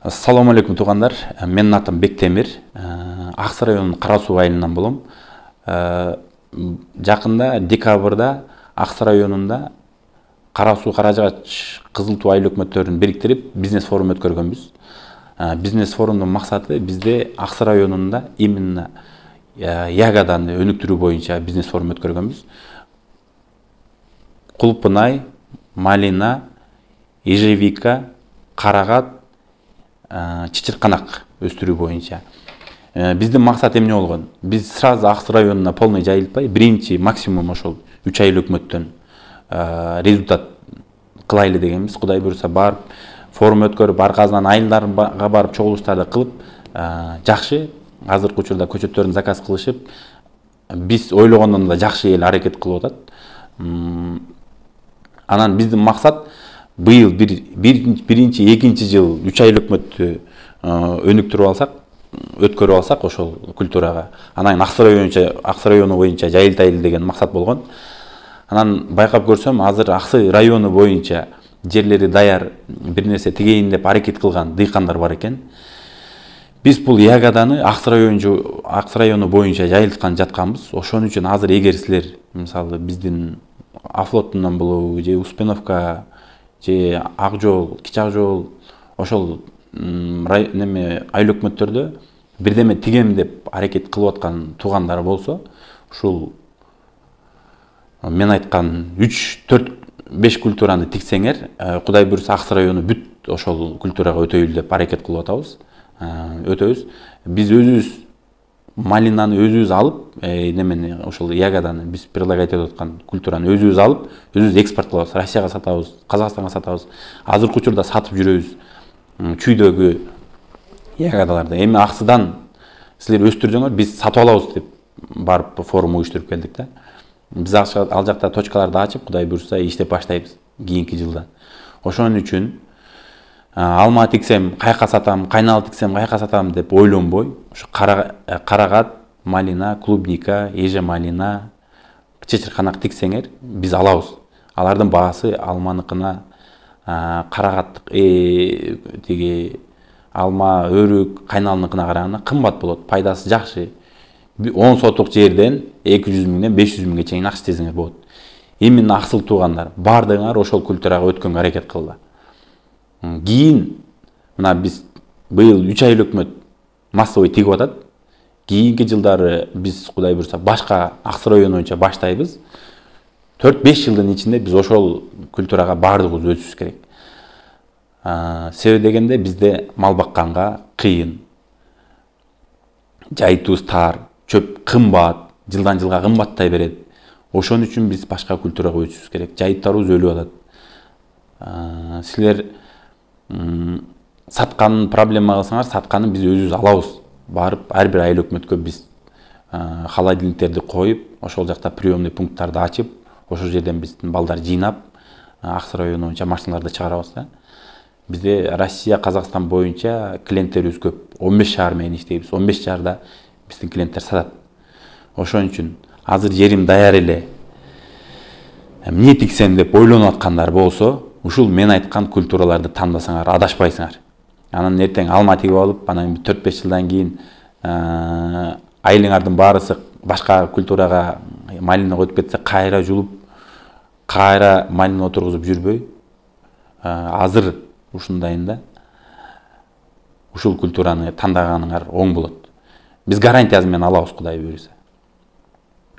Ассаламу алейкум туугандар. Менин атым Бектемир. Ак Сай районунун Кара Суу айылынан болом. Жакында декабрда Ак Сай районунда Кара Суу, Каражыгач, Кызыл Туу айыл өкмөттөрүн бириктирип бизнес форум өткөргөнбүз. Бизнес форумдун максаты бизде Ак Сай районунда именно ягоданы өнүктүрүү боюнча бизнес форум өткөргөнбүз. Кулпунай, малина, ежевика, карагат, чычырканак өстүрүү боюнча. Биздин максат эмне болгон? Биз сразу Ак Сай районуна полный жайылтпай, биринчи максимум ошол 3 айыл өкмөттөн результат кылайлы дегенбиз. Кудай буйруса барып, форум өткөрүп, аркасынан айылдарга барып чогулуштарды кылып, жакшы азыркы учурда көчөттөрдүн заказ кылышып, биз ойлогондон да жакшы эл аракет кылып атат. Анан биздин максат быйыл биринчи, экинчи жыл 3 айыл өкмөттү өнүктүрүп алсак, өткөрүп алсак ошол культурага, анан Ак Сай району боюнча жайылтайлы деген максат болгон. Анан байкап көрсөм, азыр Ак Сай району боюнча жерлери даяр, бир нерсе тигейин деп аракет кылган дыйкандар бар экен. Биз бул ягоданы Ак Сай району боюнча жайылткан жатканбыз. Ошон үчүн азыр эгер силер мисалы биздин Афлоттунан болобу, же Успеновка, же Ак Жол, Кичи Ак Жол, ошол айыл өкмөттөрдө бирдеме тигем деп аракет кылып аткан туугандар болсо, ушул мен айткан 3, 4, 5 культураны тиксеңер, Кудай буйруса Ак Сай району бүт ошол культурага өтөйлү деп аракет кылып атабыз. Өтөбүз. Биз өзүбүз малинаны өзүбүз алып, немени ошол ягоданы биз предлагать этип аткан культураны өзүбүз алып, өзүбүз экспортлообуз, Россияга сатабыз, Казакстанга сатабыз. Азыркы учурда сатып жүрөбүз. Чүйдөгү ягодаларды. Эми аксыдан силер өстүрсөңөр, биз сатып алабыз деп барып форум уюштуруп келдик да. Биз ал жакта точкаларды ачып, Кудай буйруса иштеп баштайбыз кийинки жылда. Ошон үчүн алма тиксем каяка сатам, кайнал тиксем каяка сатам деп ойлонбой, ошо карагат, малина, клубника, эже малина, чычырканак тиксеңер, биз алабыз. Алардын баасы алманыкына, карагат тиги алма, өрүк, кайналыныкына караганда кымбат болот, пайдасы жакшы. 10 сотук жерден 200 миңден 500 миңге чейин акча тезиңер болот. Именно аксыл туугандар бардыгыңар ошол культурага өткөнгө аракет кылгыла. Кийин мына биз быйыл 3 айыл өкмөт массовый тигип атат. Кийинки жылдары биз Кудай буйруса башка Ак Сай району боюнча баштайбыз. 4-5 жылдын ичинде биз ошол культурага бардыгыбыз өтүшүбүз керек. Себеби дегенде бизде мал бакканга кыйын. Жайытуубуз тар, чөп кымбат, жылдан жылга кымбаттай берет. Ошон үчүн биз башка культурага өтүшүбүз керек. Жайыттарыбыз өлүп атат. Силер сатканын проблема кылсаңар, сатканын биз өзүбүз алабыз. Барып, ар бир айыл өкмөткө биз холодильниктерди коюп, ошол жакта приемный пункттарды ачып, ошол жерден биздин балдар жыйнап, Ак Сай району боюнча машиналарды чыгарабыз да. Бизде Россия, Казакстан боюнча клиенттерибиз көп. 15 шаар менен иштейбиз. 15 шаарда биздин клиенттер сатат. Ошон үчүн азыр жерим даяр эле, эмне тиксем деп ойлонуп аткандар болсо, ушул мен айткан культураларды тандасаңар, адашпайсыңар. Анан эртең алма тигип алып, анан 4-5 жылдан кийин айылыңардын баарысы башка культурага, малинага өтүп кетсе, кайра жулуп, кайра малина отургузуп жүрбөй, азыр ушундайында ушул культураны тандаганыңар оң болот. Биз гарантиясы менен алабыз, Кудай буйруса.